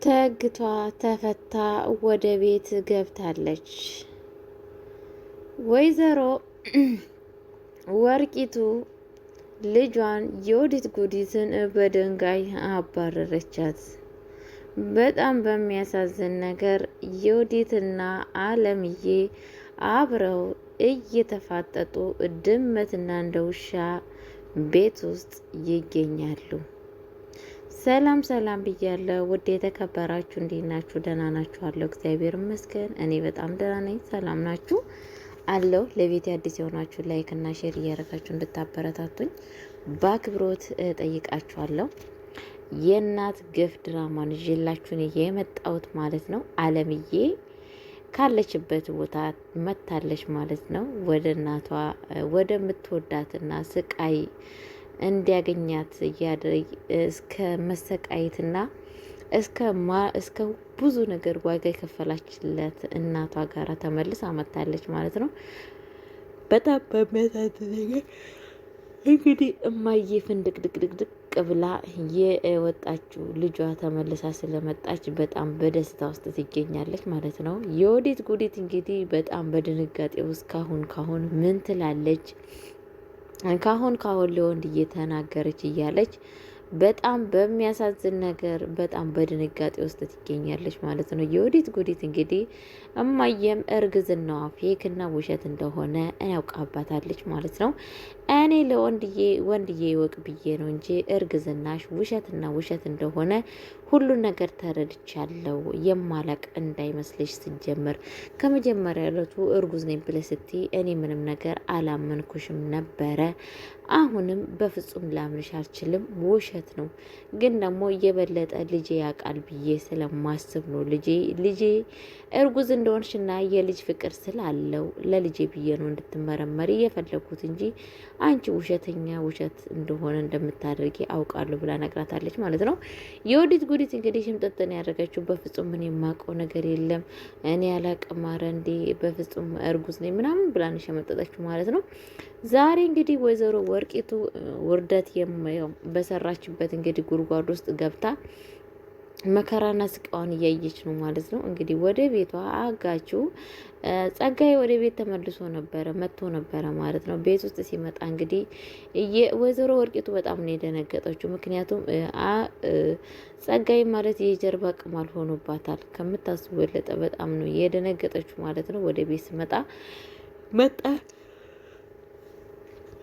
ተግቷ ተፈታ ወደ ቤት ገብታለች። ወይዘሮ ወርቂቱ ልጇን የወዲት ጉዲትን በድንጋይ አባረረቻት። በጣም በሚያሳዝን ነገር የወዲትና አለምዬ አብረው እየተፋጠጡ ድመትና እንደ ውሻ ቤት ውስጥ ይገኛሉ። ሰላም ሰላም ብያለሁ። ውድ የተከበራችሁ እንዴት ናችሁ? ደህና ናችኋለሁ? እግዚአብሔር ይመስገን እኔ በጣም ደህና ነኝ። ሰላም ናችሁ አለው። ለቤት አዲስ የሆናችሁ ላይክ እና ሼር እያደረጋችሁ እንድታበረታቱኝ በአክብሮት ጠይቃችኋለሁ። የእናት ግፍ ድራማን ይዤላችሁን የመጣሁት ማለት ነው። አለምዬ ካለችበት ቦታ መታለች ማለት ነው። ወደ እናቷ ወደምትወዳትና ስቃይ እንዲያገኛት እያደረግ እስከ መሰቃየትና እስከ ብዙ ነገር ዋጋ የከፈላችለት እናቷ ጋራ ተመልሳ መታለች ማለት ነው። በጣም በሚያሳዝን ነገር እንግዲህ እማዬ ፍንድቅድቅድቅድቅ ብላ የወጣችው ልጇ ተመልሳ ስለመጣች በጣም በደስታ ውስጥ ትገኛለች ማለት ነው። የወዲት ጉዲት እንግዲህ በጣም በድንጋጤ ውስጥ ካሁን ምን ትላለች ካሁን ለወንድ እየተናገረች እያለች በጣም በሚያሳዝን ነገር በጣም በድንጋጤ ውስጥ ትገኛለች ማለት ነው። የወዲት ጉዲት እንግዲህ እማየም እርግዝናዋ ፌክና ውሸት እንደሆነ ያውቃባታለች ማለት ነው። እኔ ወንድዬ ይወቅ ብዬ ነው እንጂ እርግዝናሽ ውሸትና ውሸት እንደሆነ ሁሉን ነገር ተረድቻለሁ። የማላቅ እንዳይመስልሽ። ስጀምር ከመጀመሪያ ዕለቱ እርጉዝ ነኝ ብለሽ ስትይ እኔ ምንም ነገር አላመንኩሽም ነበረ። አሁንም በፍጹም ላምንሽ አልችልም። ውሸት ነው። ግን ደግሞ የበለጠ ልጄ ያውቃል ብዬ ስለማስብ ነው። ልጄ እርጉዝ እንደሆንሽና የልጅ ፍቅር ስላለው ለልጄ ብዬ ነው እንድትመረመሪ የፈለኩት እንጂ አንቺ ውሸት እንደሆነ እንደምታደርጊ አውቃለሁ ብላ ነግራታለች ማለት ነው። የወዲት ጉዲት እንግዲህ ሽምጥጥን ያደረገችው በፍጹም ምን የማውቀው ነገር የለም እኔ ያላቅማረ እንዴ በፍጹም እርጉዝ ነኝ ምናምን ብላ ነው የሸመጠጠችው ማለት ነው። ዛሬ እንግዲህ ወይዘሮ ወርቂቱ ውርደት በሰራችበት እንግዲህ ጉድጓድ ውስጥ ገብታ መከራና ስቃዋን እያየች ነው ማለት ነው። እንግዲህ ወደ ቤቷ አጋችው ጸጋዬ ወደ ቤት መጥቶ ነበረ ማለት ነው። ቤት ውስጥ ሲመጣ እንግዲህ ወይዘሮ ወርቂቱ በጣም ነው የደነገጠችው። ምክንያቱም ጸጋዬ ማለት የጀርባ ቅማል ሆኖባታል። ከምታስቡ በለጠ በጣም ነው የደነገጠችው ማለት ነው። ወደ ቤት ሲመጣ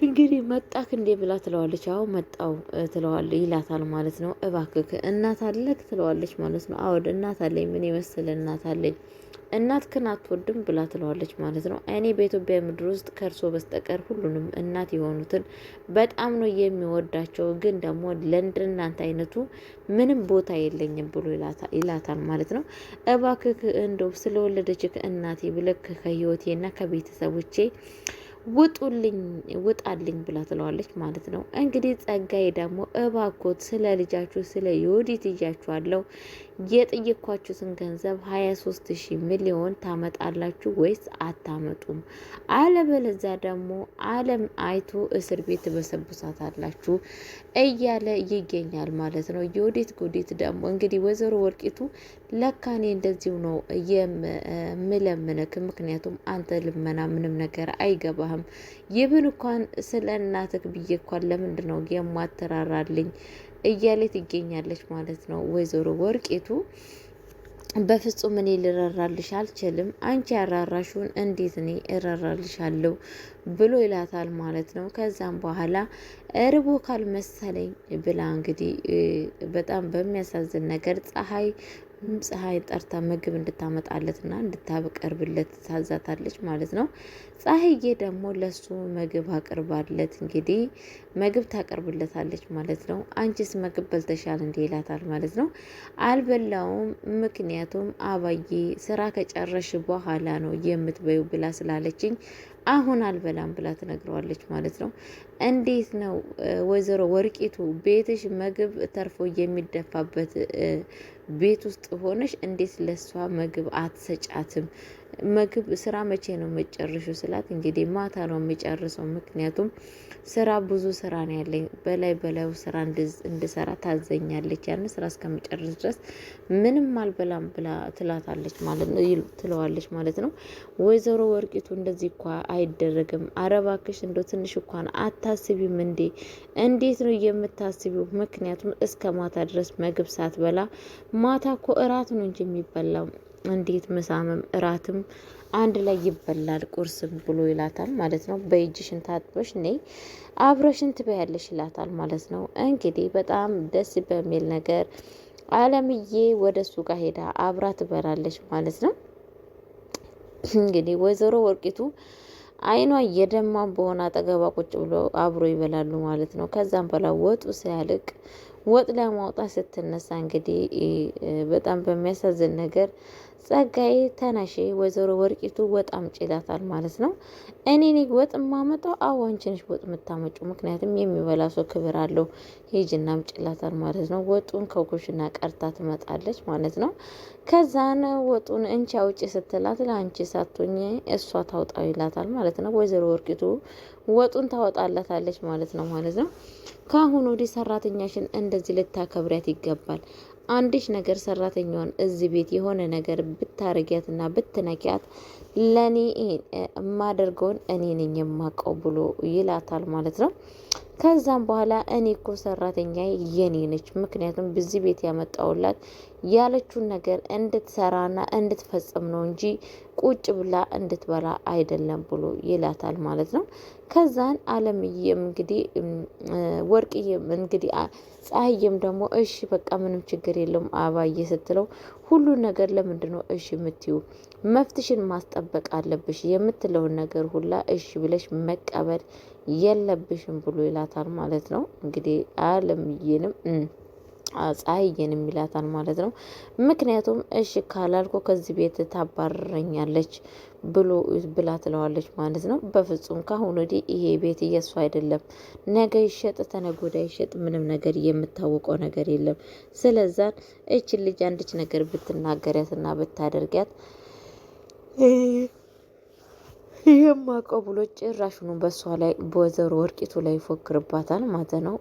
እንግዲህ መጣክ እንዴ ብላ ትለዋለች። አዎ መጣው ትለዋለች ይላታል ማለት ነው። እባክህ እናት አለክ ትለዋለች ማለት ነው። አዎ እናት አለኝ፣ ምን ይመስል እናት አለኝ። እናትክን አትወድም ብላ ትለዋለች ማለት ነው። እኔ በኢትዮጵያ ምድር ውስጥ ከእርሶ በስተቀር ሁሉንም እናት የሆኑትን በጣም ነው የሚወዳቸው፣ ግን ደግሞ ለእንደናንተ አይነቱ ምንም ቦታ የለኝም ብሎ ይላታል ማለት ነው። እባክህ እንደው ስለወለደችክ እናቴ ብለክ ከህይወቴና ከቤተሰቦቼ ውጣልኝ ብላ ትለዋለች ማለት ነው። እንግዲህ ጸጋዬ ደግሞ እባኮት ስለ ልጃችሁ ስለ ዮዲት እያችኋለሁ የጠየኳችሁትን ገንዘብ 23 ሚሊዮን ታመጣላችሁ ወይስ አታመጡም? አለበለዚያ ደግሞ አለም አይቶ እስር ቤት በሰብሳታላችሁ እያለ ይገኛል ማለት ነው። የወዲት ጉዲት ደግሞ እንግዲህ ወይዘሮ ወርቂቱ ለካኔ እንደዚሁ ነው የምለምንክ፣ ምክንያቱም አንተ ልመና ምንም ነገር አይገባህም። ይብን እንኳን ስለ እናትክ ብዬ እንኳን ለምንድን ነው የማትራራልኝ እያለች ትገኛለች ማለት ነው። ወይዘሮ ወርቂቱ በፍጹም እኔ ልረራልሽ አልችልም፣ አንቺ ያራራሹን እንዴት እኔ እረራልሻለሁ ብሎ ይላታል ማለት ነው። ከዛም በኋላ እርቦ ካልመሰለኝ ብላ እንግዲህ በጣም በሚያሳዝን ነገር ፀሐይ ጠርታ ምግብ እንድታመጣለትና እንድታቀርብለት ታዛታለች ማለት ነው። ፀሐይዬ ደግሞ ለሱ ምግብ አቅርባለት እንግዲህ ምግብ ታቀርብለታለች ማለት ነው። አንቺስ ምግብ በልተሻል እንዴ ይላታል ማለት ነው። አልበላውም፣ ምክንያቱም አባዬ ስራ ከጨረሽ በኋላ ነው የምትበዩ ብላ ስላለችኝ አሁን አልበላም ብላ ትነግረዋለች ማለት ነው። እንዴት ነው ወይዘሮ ወርቂቱ ቤትሽ ምግብ ተርፎ የሚደፋበት ቤት ውስጥ ሆነሽ እንዴት ለሷ ምግብ አትሰጫትም? ምግብ ስራ መቼ ነው የምጨርሽው ስላት እንግዲህ ማታ ነው የሚጨርሰው። ምክንያቱም ስራ ብዙ ስራ ነው ያለኝ፣ በላዩ ስራ እንድሰራ ታዘኛለች። ያን ስራ እስከምጨርስ ድረስ ምንም አልበላም ብላ ትላታለች ማለት ነው፣ ትለዋለች ማለት ነው። ወይዘሮ ወርቂቱ እንደዚህ እኳ አይደረግም፣ አረባክሽ እንደው ትንሽ እንኳን አታስቢም እንዴ? እንዴት ነው የምታስቢው? ምክንያቱም እስከ ማታ ድረስ ምግብ ሳትበላ ማታ እኮ እራት ነው እንጂ የሚበላው እንዴት ምሳምም እራትም አንድ ላይ ይበላል ቁርስም ብሎ ይላታል ማለት ነው። በእጅሽን ታጥበሽ ነይ አብረሽን ትበያለሽ ይላታል ማለት ነው። እንግዲህ በጣም ደስ በሚል ነገር አለምዬ ወደ እሱ ጋር ሄዳ አብራ ትበላለች ማለት ነው። እንግዲህ ወይዘሮ ወርቂቱ አይኗ የደማ በሆነ አጠገባ ቁጭ ብሎ አብሮ ይበላሉ ማለት ነው። ከዛም በላ ወጡ ሲያልቅ ወጥ ለማውጣት ስትነሳ እንግዲህ በጣም በሚያሳዝን ነገር ጸጋዬ ተነሺ ወይዘሮ ወርቂቱ ወጥ አምጪ ይላታል ማለት ነው። እኔ ወጥ የማመጣው? አዎ አንቺ ነሽ ወጥ የምታመጪው፣ ምክንያቱም የሚበላ ሰው ክብር አለው፣ ሂጂና አምጪ ይላታል ማለት ነው። ወጡን ከኩሽና ቀርታ ትመጣለች ማለት ነው። ከዛን ወጡን እንቺ አውጪ ስትላት ለአንቺ ሳቶኝ እሷ ታውጣው ይላታል ማለት ነው። ወይዘሮ ወርቂቱ ወጡን ታወጣላታለች ማለት ነው። ከአሁን ወዲህ ሰራተኛሽን እንደዚህ ልታከብሪያት ይገባል። አንዲሽ ነገር ሰራተኛዋን እዚህ ቤት የሆነ ነገር ብታረጊያትና ብትነኪያት ለኔ የማደርገውን እኔ ነኝ የማውቀው ብሎ ይላታል ማለት ነው። ከዛም በኋላ እኔ እኮ ሰራተኛ የኔ ነች፣ ምክንያቱም በዚህ ቤት ያመጣውላት ያለችውን ነገር እንድትሰራና እንድትፈጽም ነው እንጂ ቁጭ ብላ እንድትበላ አይደለም ብሎ ይላታል ማለት ነው። ከዛን አለምዬም እንግዲህ ወርቅዬም እንግዲህ ፀሐይም ደግሞ እሺ በቃ ምንም ችግር የለውም አባዬ ስትለው ሁሉን ነገር ለምንድን ነው እሺ የምትዩ? መፍትሽን ማስጠበቅ አለብሽ፣ የምትለውን ነገር ሁላ እሺ ብለሽ መቀበል የለብሽም ብሎ ይላታል ማለት ነው። እንግዲህ አለምዬንም ፀሐይን ይላታል ማለት ነው። ምክንያቱም እሺ ካላልኮ ከዚህ ቤት ታባረረኛለች ብላ ትለዋለች ማለት ነው። በፍጹም ካሁን ወዲህ ይሄ ቤት እየሱ አይደለም፣ ነገ ይሸጥ ተነገ ወዲያ ይሸጥ፣ ምንም ነገር የምታወቀው ነገር የለም። ስለዛ እችን ልጅ አንድች ነገር ብትናገሪያትና ብታደርጊያት የማውቀው ብሎ ጭራሹኑ በሷ ላይ በወይዘሮ ወርቂቱ ላይ ይፎክርባታል ማለት ነው።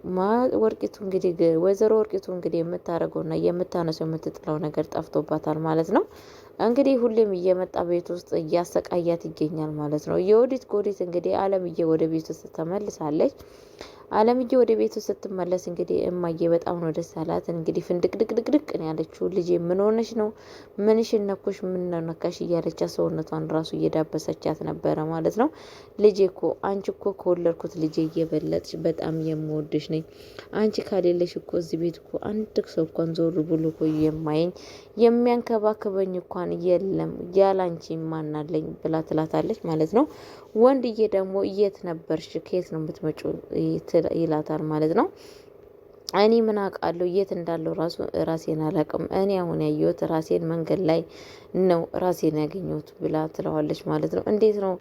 ወርቂቱ እንግዲህ ወይዘሮ ወርቂቱ እንግዲህ የምታደርገውና የምታነሰው የምትጥለው ነገር ጠፍቶባታል ማለት ነው። እንግዲህ ሁሌም እየመጣ ቤት ውስጥ እያሰቃያት ይገኛል ማለት ነው። የወዲት ጎዲት እንግዲህ አለምዬ ወደ ቤት ውስጥ ተመልሳለች። አለምዬ ወደ ቤቱ ስትመለስ እንግዲህ እማዬ በጣም ነው ደስ ያላት። እንግዲህ ፍንድቅድቅድቅድቅ ነው ያለችው። ልጄ ምን ሆነሽ ነው? ምንሽ ነኩሽ? ምን ነካሽ? እያለቻ ሰውነቷን ራሱ እየዳበሰቻት ነበረ ማለት ነው። ልጄ እኮ አንቺ እኮ ከወለድኩት ልጄ እየበለጥሽ በጣም የምወድሽ ነኝ። አንቺ ካሌለሽ እኮ እዚህ ቤት እኮ አንድ ሰው እንኳን ዞር ብሎ እኮ የማየኝ የሚያንከባክበኝ እንኳን የለም፣ ያላንቺ ማናለኝ ብላ ትላታለች ማለት ነው። ወንድዬ ደግሞ የት ነበርሽ? ከየት ነው የምትመጪው? ይላታል ማለት ነው። እኔ ምን አውቃለሁ የት እንዳለው ራሴን አላውቅም። እኔ አሁን ያየሁት ራሴን መንገድ ላይ ነው ራሴን ያገኘሁት ብላ ትለዋለች ማለት ነው። እንዴት ነው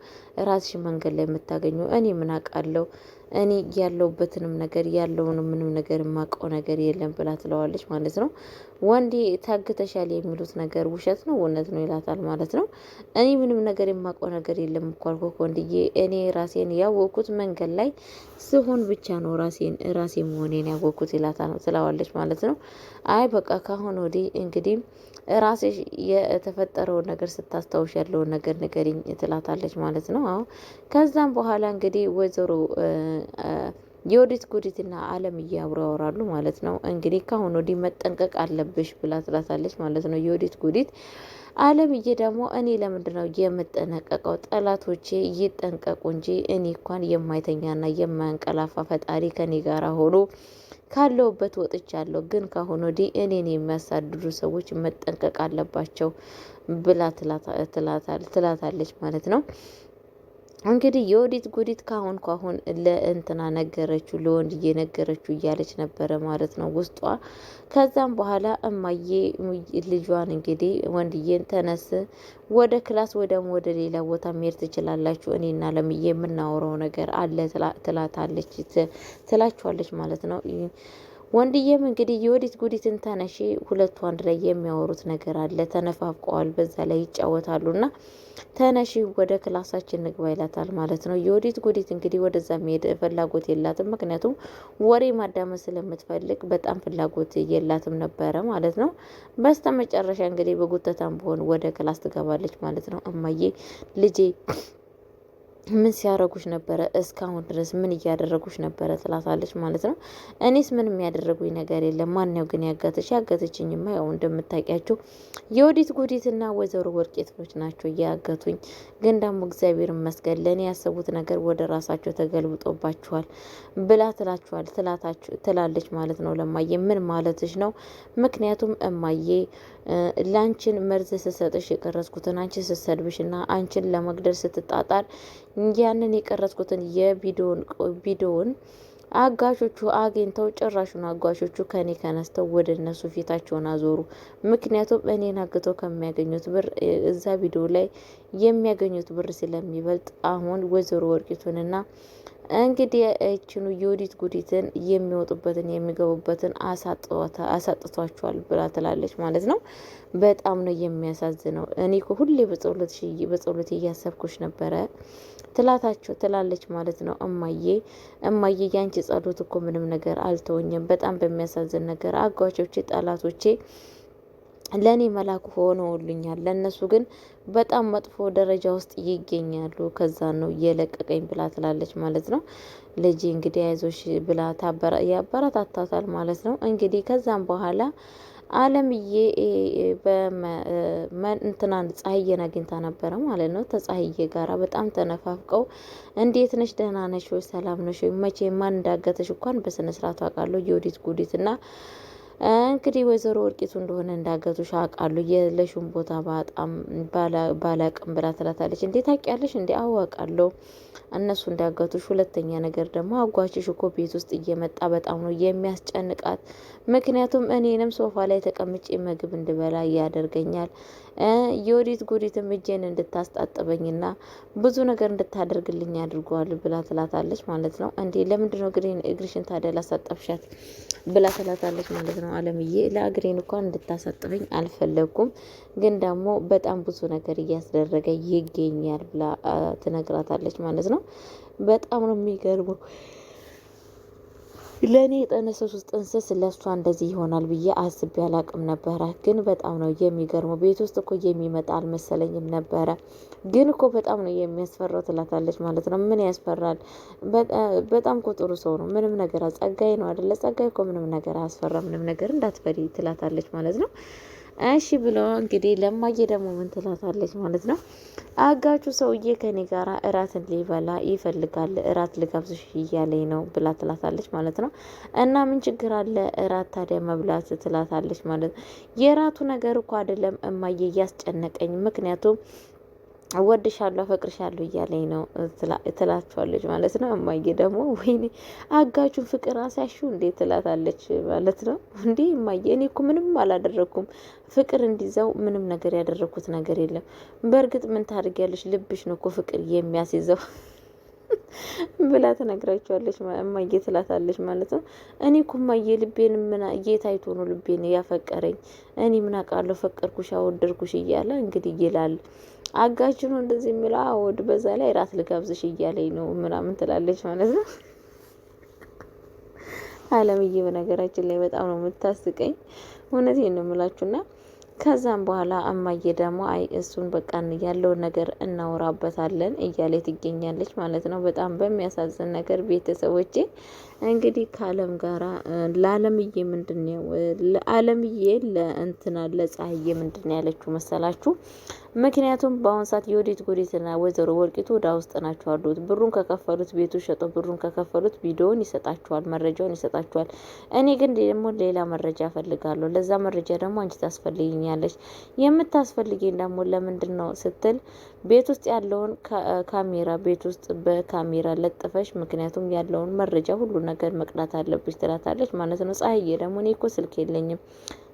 ራስሽ መንገድ ላይ የምታገኘው? እኔ ምን አውቃለሁ፣ እኔ ያለሁበትንም ነገር ያለውንም ምንም ነገር የማውቀው ነገር የለም ብላ ትለዋለች ማለት ነው። ወንዴ ታግተሻል የሚሉት ነገር ውሸት ነው እውነት ነው ይላታል ማለት ነው። እኔ ምንም ነገር የማውቀው ነገር የለም እኮ አልኩህ ወንድዬ፣ እኔ ራሴን ያወቅኩት መንገድ ላይ ስሆን ብቻ ነው ራሴ መሆኔን ያወቅኩት ይላታል ትለዋለች ማለት ነው። አይ በቃ ካሁን ወዲህ እንግዲህ ራስሽ የተፈጠረውን ነገር ስታስታውሽ ያለውን ነገር ንገሪኝ ትላታለች ማለት ነው። አዎ ከዛም በኋላ እንግዲህ ወይዘሮ የወዲት ጉዲትና አለምዬ አብረው ያወራሉ ማለት ነው። እንግዲህ ካሁን ወዲህ መጠንቀቅ አለብሽ ብላ ትላታለች ማለት ነው የወዲት ጉዲት። አለምዬ ደግሞ እኔ ለምንድን ነው የምጠነቀቀው? ጠላቶቼ ይጠንቀቁ እንጂ እኔ እንኳን የማይተኛና የማያንቀላፋ ፈጣሪ ከኔ ጋር ሆኖ ካለውበት ወጥቻለሁ። ግን ካሁን ወዲህ እኔን የሚያሳድዱ ሰዎች መጠንቀቅ አለባቸው ብላ ትላታለች ማለት ነው። እንግዲህ የወዲት ጉዲት ካሁን ለእንትና ነገረችው፣ ለወንድዬ ነገረችው እያለች ነበረ ማለት ነው ውስጧ። ከዛም በኋላ እማዬ ልጇን እንግዲህ ወንድዬን ተነስ ወደ ክላስ ወደ ሌላ ቦታ መሄድ ትችላላችሁ፣ እኔና ለምዬ የምናወራው ነገር አለ ትላችኋለች ማለት ነው። ወንድዬም እንግዲህ የወዲት ጉዲትን ተነሺ፣ ሁለቱ አንድ ላይ የሚያወሩት ነገር አለ። ተነፋፍቀዋል፣ በዛ ላይ ይጫወታሉና ተነሺ ወደ ክላሳችን ንግባ ይላታል ማለት ነው። የወዲት ጉዲት እንግዲህ ወደዛ መሄድ ፍላጎት የላትም። ምክንያቱም ወሬ ማዳመጥ ስለምትፈልግ በጣም ፍላጎት የላትም ነበረ ማለት ነው። በስተ መጨረሻ እንግዲህ በጉተታም በሆን ወደ ክላስ ትገባለች ማለት ነው። እማዬ ልጄ ምን ሲያረጉሽ ነበረ? እስካሁን ድረስ ምን እያደረጉሽ ነበረ? ትላታለች ማለት ነው። እኔስ ምንም ያደረጉኝ ነገር የለም። ማነው ግን ያጋተች? ያጋተችኝማ ያው እንደምታውቂያቸው የወዲት ጉዲትና ወይዘሮ ወርቄቶች ናቸው ያገቱኝ። ግን ደግሞ እግዚአብሔር ይመስገን ለእኔ ያሰቡት ነገር ወደ ራሳቸው ተገልብጦባችኋል ብላ ትላለች ማለት ነው። ለማየ ምን ማለትሽ ነው? ምክንያቱም እማዬ ላንቺን መርዝ ስሰጥሽ የቀረጽኩትን አንቺ ስትሰድብሽና አንቺን ለመግደል ስትጣጣር ያንን የቀረጽኩትን የቪዲዮውን አጋሾቹ አግኝተው ጭራሹን አጋሾቹ ከኔ ከነስተው ወደ እነሱ ፊታቸውን አዞሩ። ምክንያቱም እኔን አግተው ከሚያገኙት ብር እዛ ቪዲዮ ላይ የሚያገኙት ብር ስለሚበልጥ አሁን ወይዘሮ ወርቂቱንና እንግዲህ እችኑ የወዲት ጉዲትን የሚወጡበትን የሚገቡበትን አሳጥቷቸዋል ብላ ትላለች ማለት ነው። በጣም ነው የሚያሳዝነው። እኔ እኮ ሁሌ በጸሎት እያሰብኩሽ ነበረ ትላለች ማለት ነው። እማዬ ያንቺ ጸሎት እኮ ምንም ነገር አልተወኝም። በጣም በሚያሳዝን ነገር አጓቾቼ ጠላቶቼ ለእኔ መላኩ ሆነውልኛል። ለእነሱ ግን በጣም መጥፎ ደረጃ ውስጥ ይገኛሉ። ከዛ ነው እየለቀቀኝ ብላ ትላለች ማለት ነው። ልጅ እንግዲህ አይዞሽ ብላ ያበረታታታል ማለት ነው። እንግዲህ ከዛም በኋላ አለምዬ እንትናን ፀሐዬን አግኝታ ነበረ ማለት ነው። ተፀሐዬ ጋራ በጣም ተነፋፍቀው እንዴት ነሽ? ደህና ነሽ ወይ? ሰላም ነሽ ወይ? መቼ ማን እንዳገተሽ እንኳን በስነ ስርዓቱ አውቃለሁ። የወዲት ጉዲት እና እንግዲህ ወይዘሮ ወርቂቱ እንደሆነ እንዳገቱሽ አውቃለሁ። የለሹን ቦታ በጣም ባላቅም ብላ ትላታለች። እንዴት ታውቂያለሽ? እንዴ አዋቃለሁ እነሱ እንዳገቱሽ። ሁለተኛ ነገር ደግሞ አጓችሽ እኮ ቤት ውስጥ እየመጣ በጣም ነው የሚያስጨንቃት። ምክንያቱም እኔንም ሶፋ ላይ ተቀምጬ ምግብ እንድበላ ያደርገኛል። የወዲት ጉዲትም እጄን እንድታስጣጥበኝና ብዙ ነገር እንድታደርግልኝ አድርገዋል ብላ ትላታለች ማለት ነው። እንዴ ለምንድነው እግርሽን ታዲያ ላሳጠብሻት ብላ ትላታለች ማለት ነው። አለምዬ ለእግሬን እንኳን እንድታሳጥበኝ አልፈለግኩም፣ ግን ደግሞ በጣም ብዙ ነገር እያስደረገ ይገኛል ብላ ትነግራታለች ማለት ነው። በጣም ነው የሚገርመው። ለእኔ የጠነሰሱት ጥንስስ ለእሷ እንደዚህ ይሆናል ብዬ አስቤ አላቅም ነበረ። ግን በጣም ነው የሚገርመው። ቤት ውስጥ እኮ የሚመጣ አልመሰለኝም ነበረ። ግን እኮ በጣም ነው የሚያስፈራው ትላታለች ማለት ነው። ምን ያስፈራል? በጣም እኮ ጥሩ ሰው ነው። ምንም ነገር ጸጋይ ነው አይደለ? ጸጋይ እኮ ምንም ነገር አያስፈራ። ምንም ነገር እንዳትፈሪ ትላታለች ማለት ነው። እሺ ብለው እንግዲህ ለማየ ደግሞ ምን ትላታለች ማለት ነው። አጋቹ ሰውዬ ከኔ ጋራ እራትን ሊበላ ይፈልጋል፣ እራት ልጋብዝሽ እያለኝ ነው ብላ ትላታለች ማለት ነው። እና ምን ችግር አለ እራት ታዲያ መብላት ትላታለች ማለት ነው። የራቱ ነገር እኮ አይደለም እማዬ እያስጨነቀኝ፣ ምክንያቱም እወድሻለሁ አፈቅርሻለሁ እያለኝ ነው ትላቸዋለች ማለት ነው። እማዬ ደግሞ ወይኔ አጋቹን ፍቅር አሳሹ እንዴ ትላታለች ማለት ነው። እንዴ እማዬ እኔ እኮ ምንም አላደረኩም፣ ፍቅር እንዲዘው ምንም ነገር ያደረኩት ነገር የለም። በእርግጥ ምን ታደርጊያለሽ? ልብሽ ነው እኮ ፍቅር የሚያስይዘው ብላ ትነግራቸዋለች። እማዬ ትላታለች ማለት ነው። እኔ እኮ እማዬ ልቤን ምን ጌታይቶ ነው ልቤን ያፈቀረኝ? እኔ ምን አውቃለሁ? ፈቀርኩሽ አወደድኩሽ እያለ እንግዲህ ይላል። አጋች ነው እንደዚህ የሚለው አወድ፣ በዛ ላይ ራት ልጋብዝሽ እያለኝ ነው ምናምን ትላለች ማለት ነው። አለምዬ በነገራችን ላይ በጣም ነው የምታስቀኝ። እውነቴን ነው የምላችሁና ከዛም በኋላ እማዬ ደግሞ አይ እሱን በቃ ያለውን ነገር እናወራበታለን እያለ ትገኛለች ማለት ነው። በጣም በሚያሳዝን ነገር ቤተሰቦቼ እንግዲህ ከአለም ጋራ ለአለምዬ ምንድነው ለአለምዬ ለእንትና ለፀሐዬ ምንድነው ያለችው መሰላችሁ? ምክንያቱም በአሁን ሰዓት የወዲት ጉዲትና ወይዘሮ ወርቂቱ ወዳ ውስጥ ናቸው አሉት። ብሩን ከከፈሉት ቤቱ ሸጦ ብሩን ከከፈሉት ቪዲዮውን ይሰጣቸዋል፣ መረጃውን ይሰጣቸዋል። እኔ ግን ደግሞ ሌላ መረጃ እፈልጋለሁ። ለዛ መረጃ ደግሞ አንቺ ታስፈልጊኛለች። የምታስፈልጊኝ ደግሞ ለምንድን ነው ስትል ቤት ውስጥ ያለውን ካሜራ ቤት ውስጥ በካሜራ ለጥፈሽ፣ ምክንያቱም ያለውን መረጃ ሁሉ ነገር መቅዳት አለብሽ ትላታለች ማለት ነው። ፀሐዬ ደግሞ እኔ እኮ ስልክ የለኝም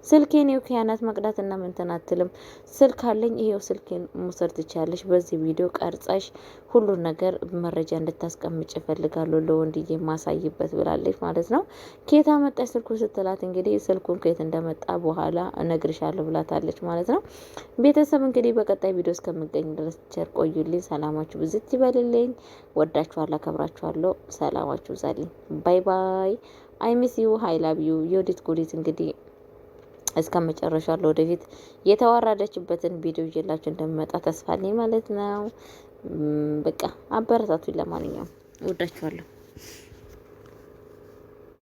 ስልኬን የውክያናት መቅዳትና ምንትን አትልም። ስልክ አለኝ ይሄው ስልኬን መውሰድ ትችያለሽ። በዚህ ቪዲዮ ቀርጸሽ ሁሉን ነገር መረጃ እንድታስቀምጭ እፈልጋለሁ ለወንድዬ ማሳይበት ብላለች ማለት ነው። ከየት አመጣሽ ስልኩ ስትላት እንግዲህ ስልኩን ከየት እንደመጣ በኋላ እነግርሻለሁ ብላታለች ማለት ነው። ቤተሰብ እንግዲህ በቀጣይ ቪዲዮ እስከምገኝ ድረስ ቸር ቆዩልኝ። ሰላማችሁ ብዝት ይበልልኝ። ወዳችኋለሁ፣ አከብራችኋለሁ። ሰላማችሁ ዛልኝ። ባይ ባይ። አይ ሚስ ዩ ሀይ ላቭ ዩ። የወዲት ጉዲት እንግዲህ እስከ መጨረሻው ወደፊት የተዋረደችበትን ቪዲዮ ይዤላችሁ እንደምመጣ ተስፋ አለኝ ማለት ነው። በቃ አበረታቱኝ። ለማንኛውም ወዳችኋለሁ።